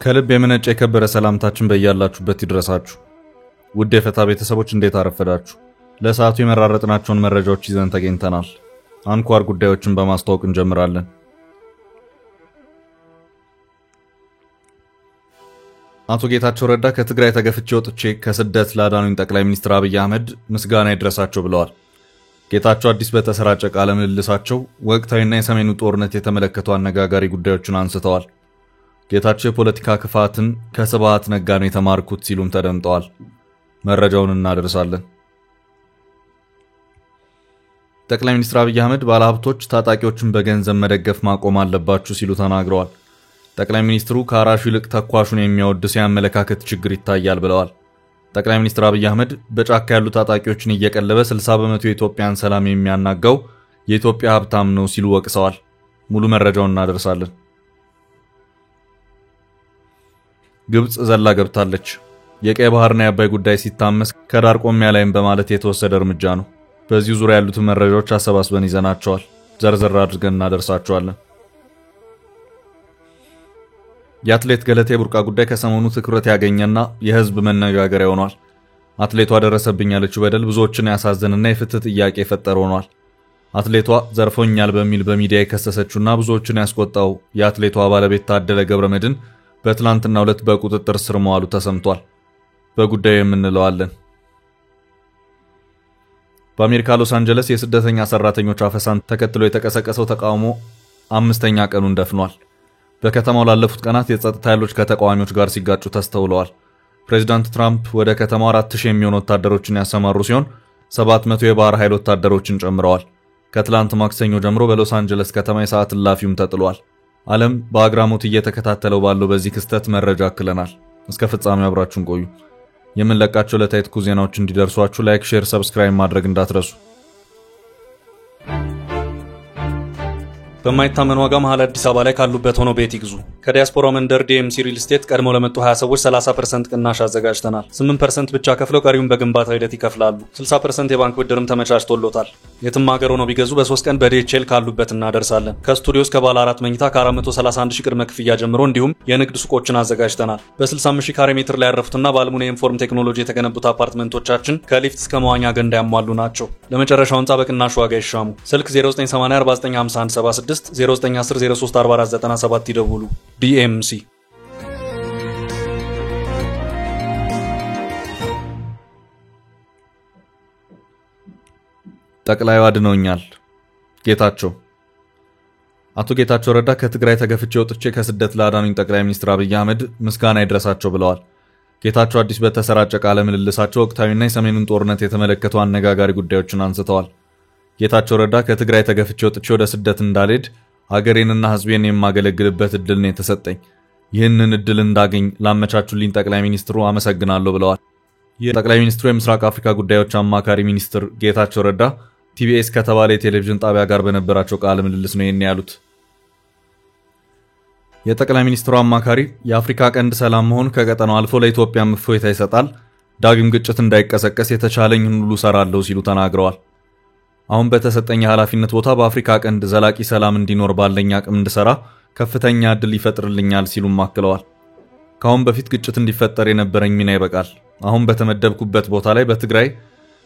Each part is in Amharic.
ከልብ የመነጨ የከበረ ሰላምታችን በእያላችሁበት ይድረሳችሁ። ውድ የፈታ ቤተሰቦች እንዴት አረፈዳችሁ? ለሰዓቱ የመራረጥናቸውን መረጃዎች ይዘን ተገኝተናል። አንኳር ጉዳዮችን በማስተዋወቅ እንጀምራለን። አቶ ጌታቸው ረዳ ከትግራይ ተገፍቼ ወጥቼ ከስደት ላዳኑኝ ጠቅላይ ሚኒስትር አብይ አህመድ ምስጋና ይድረሳቸው ብለዋል። ጌታቸው አዲስ በተሰራጨ ቃለ ምልልሳቸው ወቅታዊና የሰሜኑ ጦርነት የተመለከቱ አነጋጋሪ ጉዳዮችን አንስተዋል። ጌታቸው የፖለቲካ ክፋትን ከስብሃት ነጋ ነው የተማርኩት ሲሉም ተደምጠዋል። መረጃውን እናደርሳለን። ጠቅላይ ሚኒስትር አብይ አህመድ ባለሀብቶች ታጣቂዎችን በገንዘብ መደገፍ ማቆም አለባችሁ ሲሉ ተናግረዋል። ጠቅላይ ሚኒስትሩ ከአራሹ ይልቅ ተኳሹን የሚያወድስ የአመለካከት ችግር ይታያል ብለዋል። ጠቅላይ ሚኒስትር አብይ አህመድ በጫካ ያሉ ታጣቂዎችን እየቀለበ 60% የኢትዮጵያን ሰላም የሚያናጋው የኢትዮጵያ ሀብታም ነው ሲሉ ወቅሰዋል። ሙሉ መረጃውን እናደርሳለን። ግብጽ ዘላ ገብታለች። የቀይ ባህርና የአባይ ጉዳይ ሲታመስ ከዳር ቆም ያላይም በማለት የተወሰደ እርምጃ ነው። በዚህ ዙሪያ ያሉትን መረጃዎች አሰባስበን ይዘናቸዋል። ዘርዘር አድርገን እናደርሳቸዋለን። የአትሌት ገለቴ ቡርቃ ጉዳይ ከሰሞኑ ትኩረት ያገኘና የህዝብ መነጋገሪያ ሆኗል። አትሌቷ ደረሰብኝ ያለችው በደል ብዙዎችን ያሳዘነና የፍትህ ጥያቄ የፈጠረ ሆኗል። አትሌቷ ዘርፎኛል በሚል በሚዲያ የከሰሰችውና ብዙዎችን ያስቆጣው የአትሌቷ ባለቤት ታደለ ገብረመድህን በትላንትናው ዕለት በቁጥጥር ስር መዋሉ ተሰምቷል። በጉዳዩ የምንለዋለን። በአሜሪካ ሎስ አንጀለስ የስደተኛ ሰራተኞች አፈሳን ተከትሎ የተቀሰቀሰው ተቃውሞ 5ኛ ቀኑን ደፍኗል። በከተማው ላለፉት ቀናት የጸጥታ ኃይሎች ከተቃዋሚዎች ጋር ሲጋጩ ተስተውለዋል። ፕሬዝዳንት ትራምፕ ወደ ከተማው 4000 የሚሆኑ ወታደሮችን ያሰማሩ ሲሆን 700 የባህር ኃይል ወታደሮችን ጨምረዋል። ከትላንት ማክሰኞ ጀምሮ በሎስ አንጀለስ ከተማ የሰዓት እላፊውም ተጥሏል። ዓለም በአግራሞት እየተከታተለው ባለው በዚህ ክስተት መረጃ አክለናል። እስከ ፍጻሜው አብራችሁን ቆዩ። የምንለቃቸው ለታይትኩ ዜናዎች እንዲደርሷችሁ ላይክ፣ ሼር፣ ሰብስክራይብ ማድረግ እንዳትረሱ። በማይታመን ዋጋ መሃል አዲስ አበባ ላይ ካሉበት ሆኖ ቤት ይግዙ። ከዲያስፖራ መንደር ዲኤምሲ ሪል ስቴት ቀድሞ ለመጡ 20 ሰዎች 30% ቅናሽ አዘጋጅተናል። 8% ብቻ ከፍለው ቀሪውን በግንባታ ሂደት ይከፍላሉ። 60% የባንክ ብድርም ተመቻችቶሎታል። የትም ሀገር ሆኖ ቢገዙ በ3 ቀን በዲኤችኤል ካሉበት እናደርሳለን። ከስቱዲዮ እስከ ባለ 4 መኝታ ከ431 ሺህ ቅድመ ክፍያ ጀምሮ እንዲሁም የንግድ ሱቆችን አዘጋጅተናል። በ65,000 ካሬ ሜትር ላይ ያረፉትና በአልሙኒየም ፎርም ቴክኖሎጂ የተገነቡት አፓርትመንቶቻችን ከሊፍት እስከ መዋኛ ገንዳ ያሟሉ ናቸው። ለመጨረሻው ህንጻ በቅናሽ ዋጋ ይሻሙ። ስልክ 0980495176 0910034497 ይደውሉ። ዲኤምሲ። ጠቅላዩ አድነውኛል። ጌታቸው አቶ ጌታቸው ረዳ ከትግራይ ተገፍቼ ወጥቼ ከስደት ላዳኑኝ ጠቅላይ ሚኒስትር አብይ አህመድ ምስጋና ይድረሳቸው ብለዋል። ጌታቸው አዲስ በተሰራጨ ቃለ ምልልሳቸው ወቅታዊና የሰሜኑን ጦርነት የተመለከቱ አነጋጋሪ ጉዳዮችን አንስተዋል። ጌታቸው ረዳ ከትግራይ ተገፍቼ ወጥቼ ወደ ስደት እንዳልሄድ ሀገሬንና ህዝቤን የማገለግልበት እድል ነው የተሰጠኝ። ይህንን እድል እንዳገኝ ላመቻቹልኝ ጠቅላይ ሚኒስትሩ አመሰግናለሁ ብለዋል። የጠቅላይ ሚኒስትሩ የምስራቅ አፍሪካ ጉዳዮች አማካሪ ሚኒስትር ጌታቸው ረዳ ቲቢኤስ ከተባለ የቴሌቪዥን ጣቢያ ጋር በነበራቸው ቃለ ምልልስ ነው ይሄን ያሉት። የጠቅላይ ሚኒስትሩ አማካሪ የአፍሪካ ቀንድ ሰላም መሆን ከቀጠናው አልፎ ለኢትዮጵያ እፎይታ ይሰጣል፣ ዳግም ግጭት እንዳይቀሰቀስ የተቻለኝን ሁሉ ሰራለሁ ሲሉ ተናግረዋል። አሁን በተሰጠኝ ኃላፊነት ቦታ በአፍሪካ ቀንድ ዘላቂ ሰላም እንዲኖር ባለኝ አቅም እንድሰራ ከፍተኛ እድል ይፈጥርልኛል ሲሉም አክለዋል። ካሁን በፊት ግጭት እንዲፈጠር የነበረኝ ሚና ይበቃል። አሁን በተመደብኩበት ቦታ ላይ በትግራይ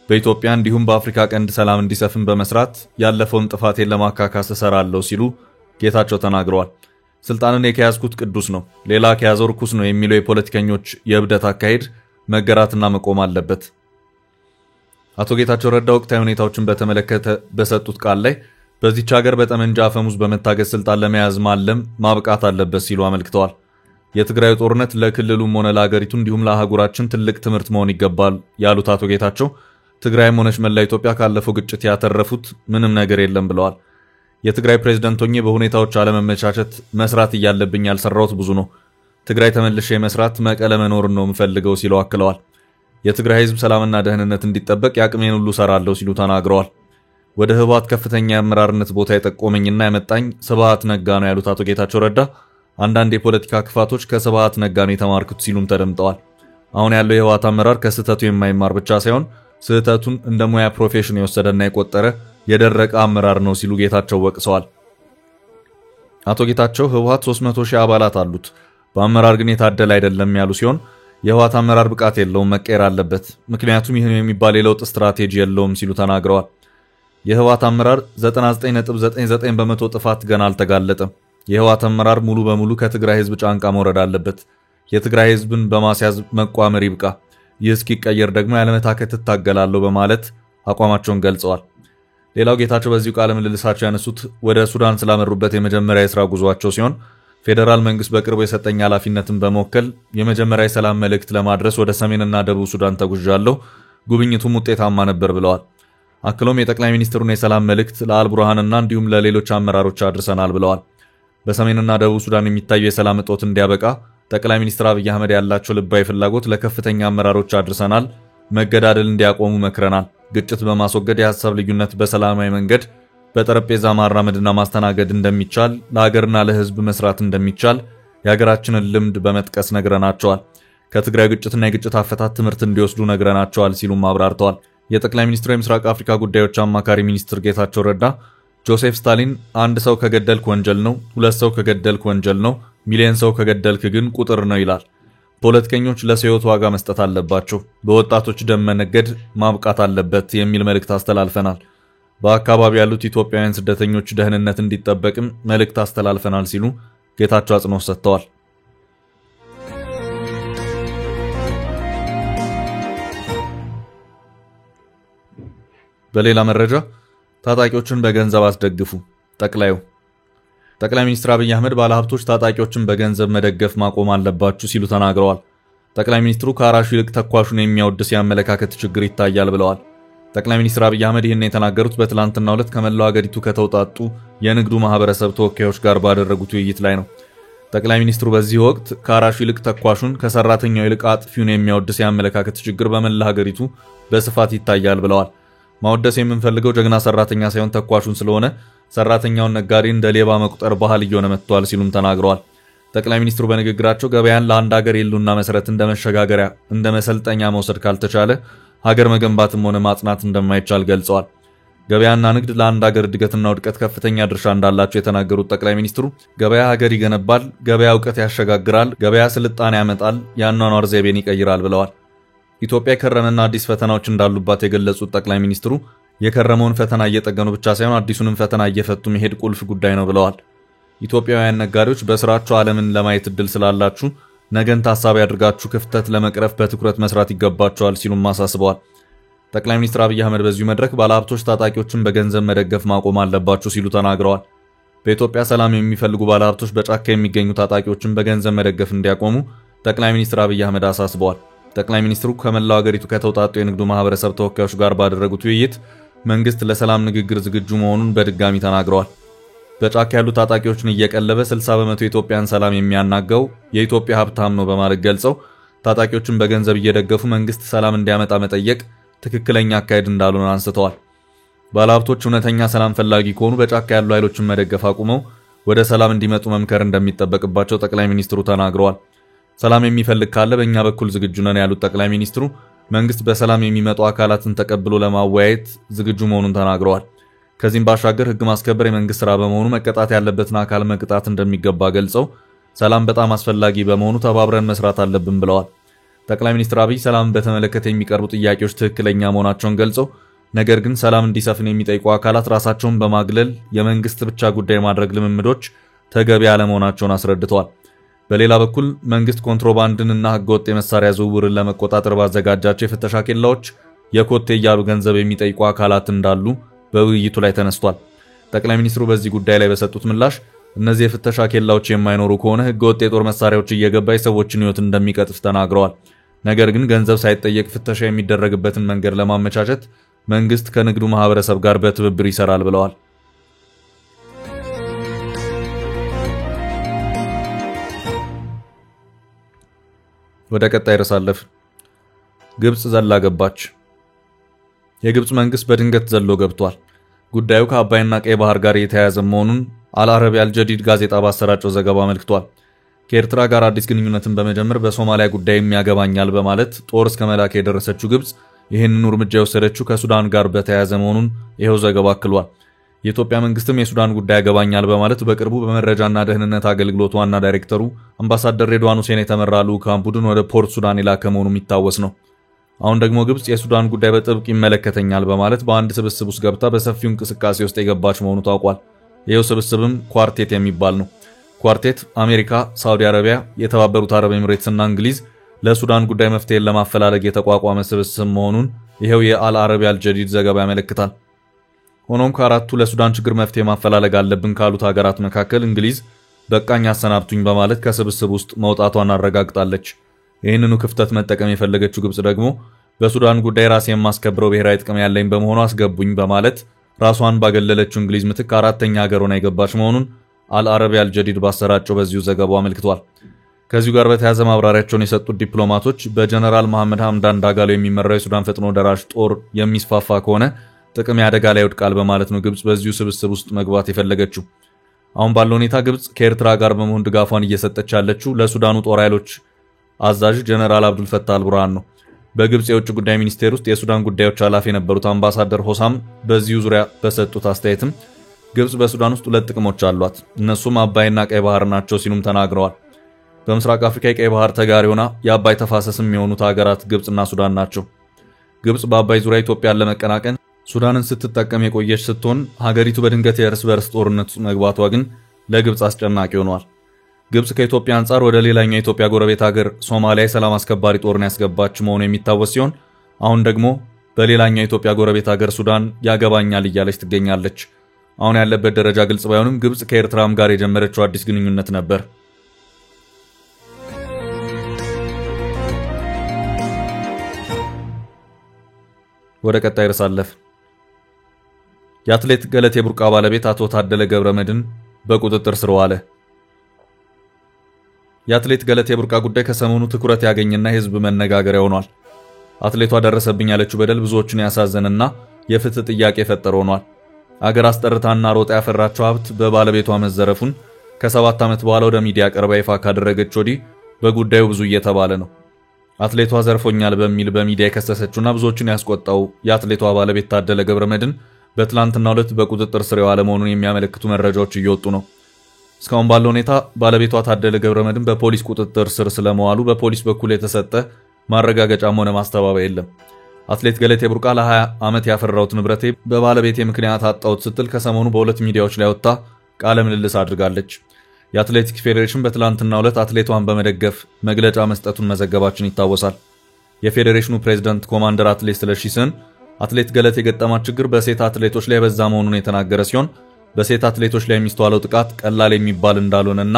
በኢትዮጵያ እንዲሁም በአፍሪካ ቀንድ ሰላም እንዲሰፍን በመስራት ያለፈውን ጥፋቴን ለማካካስ እሰራለሁ ሲሉ ጌታቸው ተናግረዋል። ስልጣንን የከያዝኩት ቅዱስ ነው፣ ሌላ ከያዘው ርኩስ ነው የሚለው የፖለቲከኞች የእብደት አካሄድ መገራትና መቆም አለበት። አቶ ጌታቸው ረዳ ወቅታዊ ሁኔታዎችን በተመለከተ በሰጡት ቃል ላይ በዚህች ሀገር በጠመንጃ አፈሙዝ በመታገዝ ስልጣን ለመያዝ ማለም ማብቃት አለበት ሲሉ አመልክተዋል። የትግራይ ጦርነት ለክልሉም ሆነ ለሀገሪቱ እንዲሁም ለአህጉራችን ትልቅ ትምህርት መሆን ይገባል ያሉት አቶ ጌታቸው ትግራይም ሆነች መላ ኢትዮጵያ ካለፈው ግጭት ያተረፉት ምንም ነገር የለም ብለዋል። የትግራይ ፕሬዝዳንት ሆኜ በሁኔታዎች አለመመቻቸት መስራት እያለብኝ ያልሰራሁት ብዙ ነው። ትግራይ ተመልሼ መስራት መቀለ መኖር ነው የምፈልገው ሲሉ አክለዋል። የትግራይ ህዝብ ሰላምና ደህንነት እንዲጠበቅ ያቅሜን ሁሉ ሰራለሁ ሲሉ ተናግረዋል። ወደ ህወሓት ከፍተኛ የአመራርነት ቦታ የጠቆመኝና ያመጣኝ ስብሃት ነጋ ነው ያሉት አቶ ጌታቸው ረዳ አንዳንድ የፖለቲካ ክፋቶች ከስብሃት ነጋ ነው የተማርኩት ሲሉም ተደምጠዋል። አሁን ያለው የህወሓት አመራር ከስህተቱ የማይማር ብቻ ሳይሆን ስህተቱን እንደ ሙያ ፕሮፌሽን የወሰደና የቆጠረ የደረቀ አመራር ነው ሲሉ ጌታቸው ወቅሰዋል። አቶ ጌታቸው ህወሓት 300,000 አባላት አሉት፣ በአመራር ግን የታደለ አይደለም ያሉ ሲሆን የህወሓት አመራር ብቃት የለውም፣ መቀየር አለበት፣ ምክንያቱም ይህን የሚባል የለውጥ ስትራቴጂ የለውም ሲሉ ተናግረዋል። የህወሓት አመራር 99.99% ጥፋት ገና አልተጋለጠም። የህወሓት አመራር ሙሉ በሙሉ ከትግራይ ህዝብ ጫንቃ መውረድ አለበት። የትግራይ ህዝብን በማስያዝ መቋመር ይብቃ። ይህ እስኪቀየር ደግሞ ያለመታከት እታገላለሁ በማለት አቋማቸውን ገልጸዋል። ሌላው ጌታቸው በዚሁ ቃለ ምልልሳቸው ያነሱት ወደ ሱዳን ስላመሩበት የመጀመሪያ የሥራ ጉዟቸው ሲሆን ፌዴራል መንግስት በቅርቡ የሰጠኝ ኃላፊነትን በመወከል የመጀመሪያ የሰላም መልእክት ለማድረስ ወደ ሰሜንና ደቡብ ሱዳን ተጉዣለሁ፣ ጉብኝቱም ውጤታማ ነበር ብለዋል። አክሎም የጠቅላይ ሚኒስትሩን የሰላም መልእክት ለአልቡርሃንና እንዲሁም ለሌሎች አመራሮች አድርሰናል ብለዋል። በሰሜንና ደቡብ ሱዳን የሚታየው የሰላም እጦት እንዲያበቃ ጠቅላይ ሚኒስትር አብይ አህመድ ያላቸው ልባዊ ፍላጎት ለከፍተኛ አመራሮች አድርሰናል። መገዳደል እንዲያቆሙ መክረናል። ግጭት በማስወገድ የሐሳብ ልዩነት በሰላማዊ መንገድ በጠረጴዛ ማራመድና ማስተናገድ እንደሚቻል፣ ለሀገርና ለህዝብ መስራት እንደሚቻል የሀገራችንን ልምድ በመጥቀስ ነግረናቸዋል። ከትግራይ ግጭትና የግጭት አፈታት ትምህርት እንዲወስዱ ነግረናቸዋል ሲሉም አብራርተዋል። የጠቅላይ ሚኒስትሩ የምስራቅ አፍሪካ ጉዳዮች አማካሪ ሚኒስትር ጌታቸው ረዳ ጆሴፍ ስታሊን አንድ ሰው ከገደልክ ወንጀል ነው፣ ሁለት ሰው ከገደልክ ወንጀል ነው፣ ሚሊዮን ሰው ከገደልክ ግን ቁጥር ነው ይላል። ፖለቲከኞች ለሰው ሕይወት ዋጋ መስጠት አለባቸው፣ በወጣቶች ደም መነገድ ማብቃት አለበት የሚል መልእክት አስተላልፈናል። በአካባቢው ያሉት ኢትዮጵያውያን ስደተኞች ደህንነት እንዲጠበቅም መልእክት አስተላልፈናል ሲሉ ጌታቸው አጽንኦት ሰጥተዋል። በሌላ መረጃ ታጣቂዎችን በገንዘብ አስደግፉ። ጠቅላይ ሚኒስትር አብይ አህመድ ባለሀብቶች ታጣቂዎችን በገንዘብ መደገፍ ማቆም አለባችሁ ሲሉ ተናግረዋል። ጠቅላይ ሚኒስትሩ ከአራሹ ይልቅ ተኳሹን የሚያወድስ የአመለካከት ችግር ይታያል ብለዋል። ጠቅላይ ሚኒስትር አብይ አህመድ ይህን የተናገሩት በትላንትናው ዕለት ከመላው ሀገሪቱ ከተውጣጡ የንግዱ ማህበረሰብ ተወካዮች ጋር ባደረጉት ውይይት ላይ ነው። ጠቅላይ ሚኒስትሩ በዚህ ወቅት ከአራሹ ይልቅ ተኳሹን፣ ከሰራተኛው ይልቅ አጥፊውን የሚያወድስ የአመለካከት ችግር በመላ ሀገሪቱ በስፋት ይታያል ብለዋል። ማወደስ የምንፈልገው ጀግና ሰራተኛ ሳይሆን ተኳሹን ስለሆነ ሰራተኛውን ነጋዴ እንደ ሌባ መቁጠር ባህል እየሆነ መጥቷል ሲሉም ተናግረዋል። ጠቅላይ ሚኒስትሩ በንግግራቸው ገበያን ለአንድ ሀገር የሉና መሰረት እንደ መሸጋገሪያ እንደ መሰልጠኛ መውሰድ ካልተቻለ ሀገር መገንባትም ሆነ ማጽናት እንደማይቻል ገልጸዋል። ገበያና ንግድ ለአንድ ሀገር እድገትና ውድቀት ከፍተኛ ድርሻ እንዳላቸው የተናገሩት ጠቅላይ ሚኒስትሩ ገበያ ሀገር ይገነባል፣ ገበያ እውቀት ያሸጋግራል፣ ገበያ ስልጣኔ ያመጣል፣ የአኗኗር ዘይቤን ይቀይራል ብለዋል። ኢትዮጵያ የከረመና አዲስ ፈተናዎች እንዳሉባት የገለጹት ጠቅላይ ሚኒስትሩ የከረመውን ፈተና እየጠገኑ ብቻ ሳይሆን አዲሱንም ፈተና እየፈቱ መሄድ ቁልፍ ጉዳይ ነው ብለዋል። ኢትዮጵያውያን ነጋዴዎች በስራቸው ዓለምን ለማየት እድል ስላላችሁ ነገን ታሳቢ አድርጋችሁ ክፍተት ለመቅረፍ በትኩረት መስራት ይገባቸዋል ሲሉም አሳስበዋል። ጠቅላይ ሚኒስትር አብይ አህመድ በዚሁ መድረክ ባለሀብቶች ታጣቂዎችን በገንዘብ መደገፍ ማቆም አለባችሁ ሲሉ ተናግረዋል። በኢትዮጵያ ሰላም የሚፈልጉ ባለሀብቶች በጫካ የሚገኙ ታጣቂዎችን በገንዘብ መደገፍ እንዲያቆሙ ጠቅላይ ሚኒስትር አብይ አህመድ አሳስበዋል። ጠቅላይ ሚኒስትሩ ከመላው ሀገሪቱ ከተውጣጡ የንግዱ ማህበረሰብ ተወካዮች ጋር ባደረጉት ውይይት መንግስት ለሰላም ንግግር ዝግጁ መሆኑን በድጋሚ ተናግረዋል። በጫካ ያሉ ታጣቂዎችን እየቀለበ 60% የኢትዮጵያን ሰላም የሚያናጋው የኢትዮጵያ ሀብታም ነው በማለት ገልጸው ታጣቂዎችን በገንዘብ እየደገፉ መንግስት ሰላም እንዲያመጣ መጠየቅ ትክክለኛ አካሄድ እንዳልሆነ አንስተዋል። ባለሀብቶች እውነተኛ ሰላም ፈላጊ ከሆኑ በጫካ ያሉ ኃይሎችን መደገፍ አቁመው ወደ ሰላም እንዲመጡ መምከር እንደሚጠበቅባቸው ጠቅላይ ሚኒስትሩ ተናግረዋል። ሰላም የሚፈልግ ካለ በእኛ በኩል ዝግጁ ነን ያሉት ጠቅላይ ሚኒስትሩ መንግስት በሰላም የሚመጡ አካላትን ተቀብሎ ለማወያየት ዝግጁ መሆኑን ተናግረዋል። ከዚህም ባሻገር ህግ ማስከበር የመንግስት ስራ በመሆኑ መቀጣት ያለበትን አካል መቅጣት እንደሚገባ ገልጸው ሰላም በጣም አስፈላጊ በመሆኑ ተባብረን መስራት አለብን ብለዋል። ጠቅላይ ሚኒስትር አብይ ሰላምን በተመለከተ የሚቀርቡ ጥያቄዎች ትክክለኛ መሆናቸውን ገልጸው ነገር ግን ሰላም እንዲሰፍን የሚጠይቁ አካላት ራሳቸውን በማግለል የመንግስት ብቻ ጉዳይ ማድረግ ልምምዶች ተገቢ አለመሆናቸውን አስረድተዋል። በሌላ በኩል መንግስት ኮንትሮባንድንና ህገወጥ የመሳሪያ ዝውውርን ለመቆጣጠር ባዘጋጃቸው የፍተሻ ኬላዎች የኮቴ እያሉ ገንዘብ የሚጠይቁ አካላት እንዳሉ በውይይቱ ላይ ተነስቷል። ጠቅላይ ሚኒስትሩ በዚህ ጉዳይ ላይ በሰጡት ምላሽ እነዚህ የፍተሻ ኬላዎች የማይኖሩ ከሆነ ህገወጥ የጦር መሳሪያዎች እየገባ የሰዎችን ህይወት እንደሚቀጥፍ ተናግረዋል። ነገር ግን ገንዘብ ሳይጠየቅ ፍተሻ የሚደረግበትን መንገድ ለማመቻቸት መንግስት ከንግዱ ማህበረሰብ ጋር በትብብር ይሰራል ብለዋል። ወደ ቀጣይ ርዕስ አለፍን። ግብጽ ዘላ ገባች። የግብጽ መንግስት በድንገት ዘሎ ገብቷል። ጉዳዩ ከአባይና ቀይ ባህር ጋር የተያያዘ መሆኑን አልአረቢያ አልጀዲድ ጋዜጣ ባሰራጨው ዘገባ አመልክቷል። ከኤርትራ ጋር አዲስ ግንኙነትን በመጀመር በሶማሊያ ጉዳይ የሚያገባኛል በማለት ጦር እስከ መላክ የደረሰችው ግብጽ ይህንን እርምጃ የወሰደችው ከሱዳን ጋር በተያያዘ መሆኑን ይሄው ዘገባ አክሏል። የኢትዮጵያ መንግስትም የሱዳን ጉዳይ ያገባኛል በማለት በቅርቡ በመረጃና ደህንነት አገልግሎት ዋና ዳይሬክተሩ አምባሳደር ሬድዋን ሁሴን የተመራ ልዑካን ቡድን ወደ ፖርት ሱዳን የላከ መሆኑ የሚታወስ ነው። አሁን ደግሞ ግብጽ የሱዳን ጉዳይ በጥብቅ ይመለከተኛል በማለት በአንድ ስብስብ ውስጥ ገብታ በሰፊው እንቅስቃሴ ውስጥ የገባች መሆኑ ታውቋል። ይሄው ስብስብም ኳርቴት የሚባል ነው። ኳርቴት አሜሪካ፣ ሳውዲ አረቢያ፣ የተባበሩት አረብ ኤሚሬትስና እንግሊዝ ለሱዳን ጉዳይ መፍትሄን ለማፈላለግ የተቋቋመ ስብስብ መሆኑን ይሄው የአል አረቢያ አልጀዲድ ዘገባ ያመለክታል። ሆኖም ከአራቱ ለሱዳን ችግር መፍትሄ ማፈላለግ አለብን ካሉት ሀገራት መካከል እንግሊዝ በቃኝ አሰናብቱኝ በማለት ከስብስብ ውስጥ መውጣቷን አረጋግጣለች። ይህንኑ ክፍተት መጠቀም የፈለገችው ግብጽ ደግሞ በሱዳን ጉዳይ ራሴን የማስከብረው ብሔራዊ ጥቅም ያለኝ በመሆኑ አስገቡኝ በማለት ራሷን ባገለለችው እንግሊዝ ምትክ አራተኛ ሀገር ሆና የገባች መሆኑን አል አረቢያ አልጀዲድ ባሰራጨው በዚሁ ዘገባው አመልክቷል። ከዚሁ ጋር በተያያዘ ማብራሪያቸውን የሰጡት ዲፕሎማቶች በጀነራል መሐመድ ሐምዳን ዳጋሎ የሚመራው የሱዳን ፈጥኖ ደራሽ ጦር የሚስፋፋ ከሆነ ጥቅም ያደጋ ላይ ይወድቃል በማለት ነው ግብጽ በዚሁ ስብስብ ውስጥ መግባት የፈለገችው። አሁን ባለው ሁኔታ ግብጽ ከኤርትራ ጋር በመሆን ድጋፏን እየሰጠች ያለችው ለሱዳኑ ጦር ኃይሎች አዛዥ ጀነራል አብዱል ፈታህ አልቡርሃን ነው። በግብጽ የውጭ ጉዳይ ሚኒስቴር ውስጥ የሱዳን ጉዳዮች ኃላፊ የነበሩት አምባሳደር ሆሳም በዚሁ ዙሪያ በሰጡት አስተያየትም ግብጽ በሱዳን ውስጥ ሁለት ጥቅሞች አሏት፣ እነሱም አባይና ቀይ ባህር ናቸው ሲሉም ተናግረዋል። በምስራቅ አፍሪካ የቀይ ባህር ተጋሪ ሆና የአባይ ተፋሰስም የሆኑት ሀገራት ግብጽና ሱዳን ናቸው። ግብጽ በአባይ ዙሪያ ኢትዮጵያን ለመቀናቀን ሱዳንን ስትጠቀም የቆየች ስትሆን ሀገሪቱ በድንገት የእርስ በርስ ጦርነት መግባቷ ግን ለግብጽ አስጨናቂ ሆኗል። ግብጽ ከኢትዮጵያ አንጻር ወደ ሌላኛው የኢትዮጵያ ጎረቤት ሀገር ሶማሊያ የሰላም አስከባሪ ጦርን ያስገባች መሆኑ የሚታወስ ሲሆን አሁን ደግሞ በሌላኛው የኢትዮጵያ ጎረቤት ሀገር ሱዳን ያገባኛል እያለች ትገኛለች። አሁን ያለበት ደረጃ ግልጽ ባይሆንም ግብጽ ከኤርትራም ጋር የጀመረችው አዲስ ግንኙነት ነበር። ወደ ቀጣይ ርዕስ አለፍ። የአትሌት ገለቴ ቡርቃ ባለቤት አቶ ታደለ ገብረመድህን በቁጥጥር ስር ዋለ። የአትሌት ገለቴ ቡርቃ ጉዳይ ከሰሞኑ ትኩረት ያገኘና የህዝብ መነጋገሪያ ሆኗል። አትሌቷ ደረሰብኝ ያለችው በደል ብዙዎችን ያሳዘነና የፍትህ ጥያቄ የፈጠረ ሆኗል። አገር አስጠርታና ሮጣ ያፈራቸው ሀብት በባለቤቷ መዘረፉን ከ7 ዓመት በኋላ ወደ ሚዲያ ቀርባ ይፋ ካደረገች ወዲህ በጉዳዩ ብዙ እየተባለ ነው። አትሌቷ ዘርፎኛል በሚል በሚዲያ የከሰሰችውና ብዙዎችን ያስቆጣው የአትሌቷ ባለቤት ታደለ ገብረመድህን በትላንትናው ዕለት በቁጥጥር ስር የዋለ መሆኑን የሚያመለክቱ መረጃዎች እየወጡ ነው። እስካሁን ባለው ሁኔታ ባለቤቷ ታደለ ገብረመድህን በፖሊስ ቁጥጥር ስር ስለመዋሉ በፖሊስ በኩል የተሰጠ ማረጋገጫም ሆነ ማስተባበያ የለም። አትሌት ገለቴ ቡርቃ ለ20 ዓመት ያፈራሁት ንብረቴ በባለቤቴ ምክንያት አጣሁት ስትል ከሰሞኑ በሁለት ሚዲያዎች ላይ ወጥታ ቃለ ምልልስ አድርጋለች። የአትሌቲክስ ፌዴሬሽን በትላንትናው ዕለት አትሌቷን በመደገፍ መግለጫ መስጠቱን መዘገባችን ይታወሳል። የፌዴሬሽኑ ፕሬዝዳንት ኮማንደር አትሌት ስለሺ ስህን አትሌት ገለቴ የገጠማት ችግር በሴት አትሌቶች ላይ በዛ መሆኑን የተናገረ ሲሆን በሴት አትሌቶች ላይ የሚስተዋለው ጥቃት ቀላል የሚባል እንዳልሆነና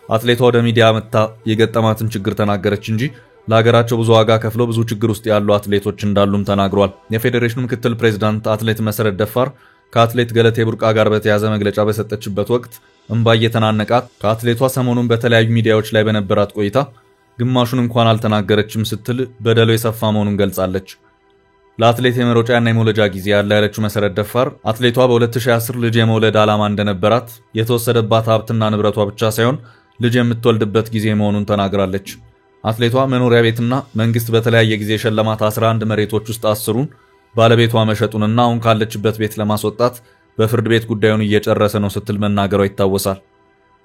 አትሌቷ ወደ ሚዲያ መጥታ የገጠማትን ችግር ተናገረች እንጂ ለሀገራቸው ብዙ ዋጋ ከፍለው ብዙ ችግር ውስጥ ያሉ አትሌቶች እንዳሉም ተናግሯል። የፌዴሬሽኑ ምክትል ፕሬዝዳንት አትሌት መሰረት ደፋር ከአትሌት ገለቴ ቡርቃ ጋር በተያያዘ መግለጫ በሰጠችበት ወቅት እንባ እየተናነቃት ከአትሌቷ ሰሞኑን በተለያዩ ሚዲያዎች ላይ በነበራት ቆይታ ግማሹን እንኳን አልተናገረችም ስትል በደሉ የሰፋ መሆኑን ገልጻለች። ለአትሌት የመሮጫና የመውለጃ ጊዜ ያለ ያለችው መሰረት ደፋር አትሌቷ በ2010 ልጅ የመውለድ ዓላማ እንደነበራት የተወሰደባት ሀብትና ንብረቷ ብቻ ሳይሆን ልጅ የምትወልድበት ጊዜ መሆኑን ተናግራለች። አትሌቷ መኖሪያ ቤትና መንግስት በተለያየ ጊዜ የሸለማት 11 መሬቶች ውስጥ 10ሩን ባለቤቷ መሸጡንና አሁን ካለችበት ቤት ለማስወጣት በፍርድ ቤት ጉዳዩን እየጨረሰ ነው ስትል መናገሯ ይታወሳል።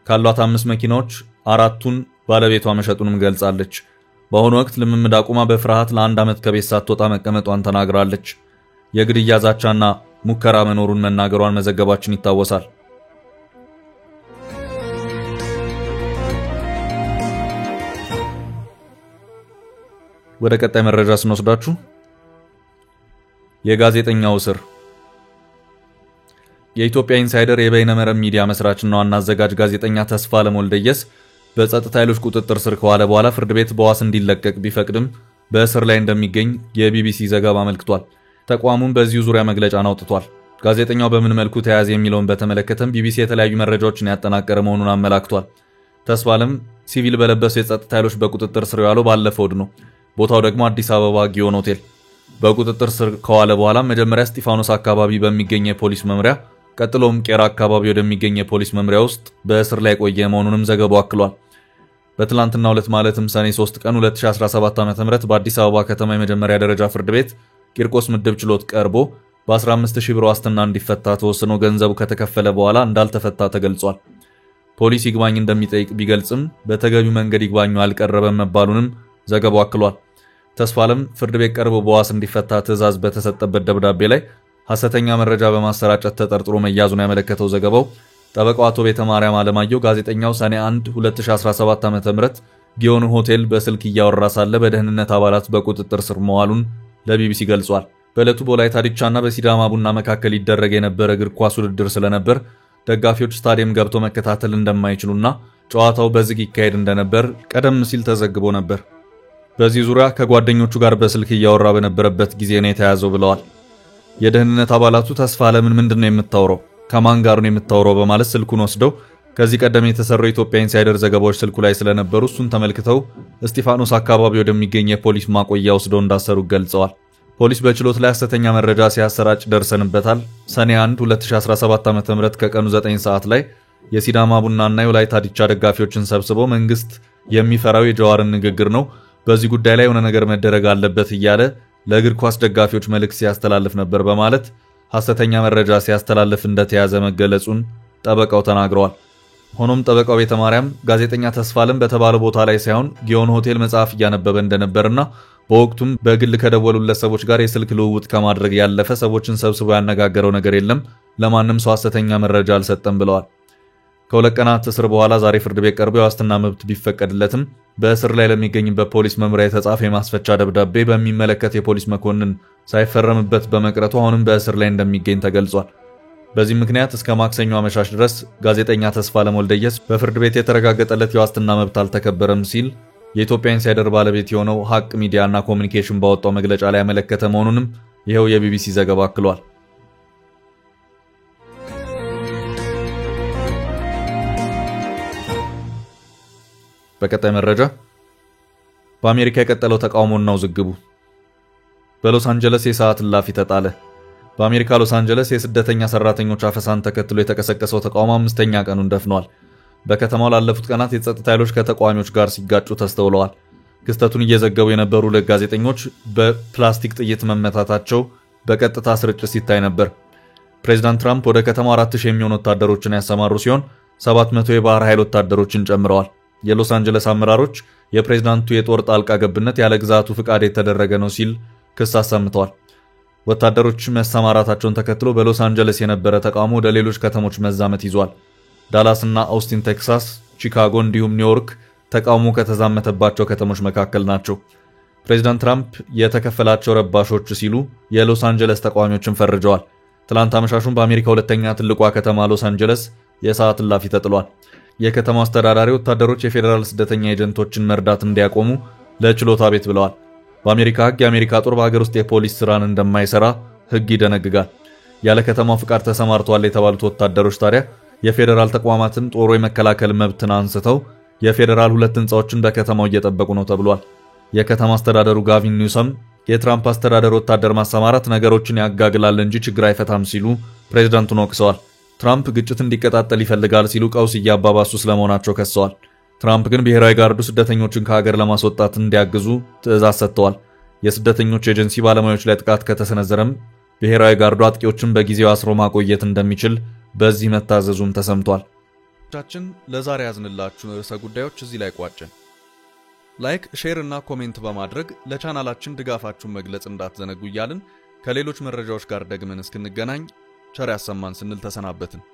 ካሏት 5 መኪናዎች 4ቱን ባለቤቷ መሸጡንም ገልጻለች። በአሁኑ ወቅት ልምምድ አቁማ በፍርሃት ለ1 ዓመት ከቤት ሳትወጣ መቀመጧን ተናግራለች። የግድያ ዛቻና ሙከራ መኖሩን መናገሯን መዘገባችን ይታወሳል። ወደ ቀጣይ መረጃ ስንወስዳችሁ የጋዜጠኛው እስር። የኢትዮጵያ ኢንሳይደር የበይነመረብ ሚዲያ መስራችና ዋና አዘጋጅ ጋዜጠኛ ተስፋለም ወልደየስ በጸጥታ ኃይሎች ቁጥጥር ስር ከዋለ በኋላ ፍርድ ቤት በዋስ እንዲለቀቅ ቢፈቅድም በእስር ላይ እንደሚገኝ የቢቢሲ ዘገባ አመልክቷል። ተቋሙም በዚሁ ዙሪያ መግለጫን አውጥቷል። ጋዜጠኛው በምን መልኩ ተያዘ የሚለውን በተመለከተም ቢቢሲ የተለያዩ መረጃዎችን ያጠናቀረ መሆኑን አመላክቷል። ተስፋለም ሲቪል በለበሱ የጸጥታ ኃይሎች በቁጥጥር ስር የዋለው ባለፈው እሁድ ነው። ቦታው ደግሞ አዲስ አበባ ጊዮን ሆቴል። በቁጥጥር ስር ከዋለ በኋላ መጀመሪያ እስጢፋኖስ አካባቢ በሚገኝ የፖሊስ መምሪያ ቀጥሎም ቄራ አካባቢ ወደሚገኝ የፖሊስ መምሪያ ውስጥ በእስር ላይ ቆየ መሆኑንም ዘገባው አክሏል። በትላንትናው ዕለት ማለትም ሰኔ 3 ቀን 2017 ዓ.ም በአዲስ አበባ ከተማ የመጀመሪያ ደረጃ ፍርድ ቤት ቂርቆስ ምድብ ችሎት ቀርቦ በ15000 ብር ዋስትና እንዲፈታ ተወስኖ ገንዘቡ ከተከፈለ በኋላ እንዳልተፈታ ተገልጿል። ፖሊስ ይግባኝ እንደሚጠይቅ ቢገልጽም በተገቢው መንገድ ይግባኙ አልቀረበም መባሉንም ዘገባው አክሏል። ተስፋለም ፍርድ ቤት ቀርቦ በዋስ እንዲፈታ ትዕዛዝ በተሰጠበት ደብዳቤ ላይ ሐሰተኛ መረጃ በማሰራጨት ተጠርጥሮ መያዙን ያመለከተው ዘገባው ጠበቃው አቶ ቤተማርያም አለማየሁ ጋዜጠኛው ሰኔ 1 2017 ዓ.ም ጊዮን ሆቴል በስልክ እያወራ ሳለ በደህንነት አባላት በቁጥጥር ስር መዋሉን ለቢቢሲ ገልጿል። በዕለቱ በወላይታ ዲቻና በሲዳማ ቡና መካከል ይደረግ የነበረ እግር ኳስ ውድድር ስለነበር ደጋፊዎች ስታዲየም ገብቶ መከታተል እንደማይችሉና ጨዋታው በዝግ ይካሄድ እንደነበር ቀደም ሲል ተዘግቦ ነበር። በዚህ ዙሪያ ከጓደኞቹ ጋር በስልክ እያወራ በነበረበት ጊዜ ነው የተያዘው ብለዋል። የደህንነት አባላቱ ተስፋ ለምን ምንድነው የምታወራው? ከማን ጋር ነው የምታወራው? በማለት ስልኩን ወስደው ከዚህ ቀደም የተሰሩ ኢትዮጵያ ኢንሳይደር ዘገባዎች ስልኩ ላይ ስለነበሩ እሱን ተመልክተው እስጢፋኖስ አካባቢ ወደሚገኝ የፖሊስ ማቆያ ወስደው እንዳሰሩ ገልጸዋል። ፖሊስ በችሎት ላይ ሐሰተኛ መረጃ ሲያሰራጭ ደርሰንበታል። ሰኔ 1 2017 ዓ.ም ከቀኑ 9 ሰዓት ላይ የሲዳማ ቡናና የወላይታ ዲቻ ደጋፊዎችን ሰብስበው መንግስት የሚፈራው የጀዋርን ንግግር ነው፣ በዚህ ጉዳይ ላይ የሆነ ነገር መደረግ አለበት እያለ ለእግር ኳስ ደጋፊዎች መልእክት ሲያስተላልፍ ነበር በማለት ሐሰተኛ መረጃ ሲያስተላልፍ እንደተያዘ መገለጹን ጠበቃው ተናግረዋል። ሆኖም ጠበቃው ቤተማርያም ጋዜጠኛ ተስፋለም በተባለ ቦታ ላይ ሳይሆን ጊዮን ሆቴል መጽሐፍ እያነበበ እንደነበርና በወቅቱም በግል ከደወሉለት ሰዎች ጋር የስልክ ልውውጥ ከማድረግ ያለፈ ሰዎችን ሰብስቦ ያነጋገረው ነገር የለም፣ ለማንም ሰው ሐሰተኛ መረጃ አልሰጠም ብለዋል። ከሁለት ቀናት እስር በኋላ ዛሬ ፍርድ ቤት ቀርቦ የዋስትና መብት ቢፈቀድለትም በእስር ላይ ለሚገኝበት ፖሊስ መምሪያ የተጻፈ የማስፈቻ ደብዳቤ በሚመለከት የፖሊስ መኮንን ሳይፈረምበት በመቅረቱ አሁንም በእስር ላይ እንደሚገኝ ተገልጿል። በዚህ ምክንያት እስከ ማክሰኞ አመሻሽ ድረስ ጋዜጠኛ ተስፋለም ወልደየስ በፍርድ ቤት የተረጋገጠለት የዋስትና መብት አልተከበረም ሲል የኢትዮጵያ ኢንሳይደር ባለቤት የሆነው ሀቅ ሚዲያና ኮሙኒኬሽን ባወጣው መግለጫ ላይ ያመለከተ መሆኑንም ይኸው የቢቢሲ ዘገባ አክሏል። በቀጣይ መረጃ በአሜሪካ የቀጠለው ተቃውሞና ውዝግቡ በሎስ አንጀለስ የሰዓት እላፊ ተጣለ። በአሜሪካ ሎስ አንጀለስ የስደተኛ ሰራተኞች አፈሳን ተከትሎ የተቀሰቀሰው ተቃውሞ 5ኛ ቀኑን ደፍኗል። በከተማው ላለፉት ቀናት የጸጥታ ኃይሎች ከተቃዋሚዎች ጋር ሲጋጩ ተስተውለዋል። ክስተቱን እየዘገቡ የነበሩ ሁለት ጋዜጠኞች በፕላስቲክ ጥይት መመታታቸው በቀጥታ ስርጭት ሲታይ ነበር። ፕሬዝዳንት ትራምፕ ወደ ከተማው 4000 የሚሆኑ ወታደሮችን ያሰማሩ ሲሆን 700 የባህር ኃይል ወታደሮችን ጨምረዋል። የሎስ አንጀለስ አመራሮች የፕሬዝዳንቱ የጦር ጣልቃ ገብነት ያለ ግዛቱ ፍቃድ የተደረገ ነው ሲል ክስ አሰምተዋል። ወታደሮች መሰማራታቸውን ተከትሎ በሎስ አንጀለስ የነበረ ተቃውሞ ወደ ሌሎች ከተሞች መዛመት ይዟል። ዳላስ እና ኦስቲን ቴክሳስ፣ ቺካጎ እንዲሁም ኒውዮርክ ተቃውሞ ከተዛመተባቸው ከተሞች መካከል ናቸው። ፕሬዝዳንት ትራምፕ የተከፈላቸው ረባሾች ሲሉ የሎስ አንጀለስ ተቃዋሚዎችን ፈርጀዋል። ትላንት አመሻሹን በአሜሪካ ሁለተኛ ትልቋ ከተማ ሎስ አንጀለስ የሰዓት እላፊ ተጥሏል። የከተማው አስተዳዳሪ ወታደሮች የፌዴራል ስደተኛ ኤጀንቶችን መርዳት እንዲያቆሙ ለችሎታ ቤት ብለዋል። በአሜሪካ ሕግ የአሜሪካ ጦር በሀገር ውስጥ የፖሊስ ስራን እንደማይሰራ ሕግ ይደነግጋል። ያለ ከተማው ፍቃድ ተሰማርተዋል የተባሉት ወታደሮች ታዲያ የፌዴራል ተቋማትን ጦሩ የመከላከል መብትን አንስተው የፌዴራል ሁለት ህንጻዎችን በከተማው እየጠበቁ ነው ተብሏል። የከተማ አስተዳደሩ ጋቪን ኒውሰም የትራምፕ አስተዳደር ወታደር ማሰማራት ነገሮችን ያጋግላል እንጂ ችግር አይፈታም ሲሉ ፕሬዝዳንቱን ወቅሰዋል። ትራምፕ ግጭት እንዲቀጣጠል ይፈልጋል ሲሉ ቀውስ እያባባሱ ስለመሆናቸው ከሰዋል። ትራምፕ ግን ብሔራዊ ጋርዱ ስደተኞችን ከሀገር ለማስወጣት እንዲያግዙ ትዕዛዝ ሰጥተዋል። የስደተኞች ኤጀንሲ ባለሙያዎች ላይ ጥቃት ከተሰነዘረም ብሔራዊ ጋርዱ አጥቂዎችን በጊዜው አስሮ ማቆየት እንደሚችል በዚህ መታዘዙም ተሰምቷል። ቻችን ለዛሬ ያዝንላችሁ ርዕሰ ጉዳዮች እዚህ ላይ ቋጨን። ላይክ፣ ሼር እና ኮሜንት በማድረግ ለቻናላችን ድጋፋችሁን መግለጽ እንዳትዘነጉ እያልን ከሌሎች መረጃዎች ጋር ደግመን እስክንገናኝ ቸር ያሰማን ስንል ተሰናበትን።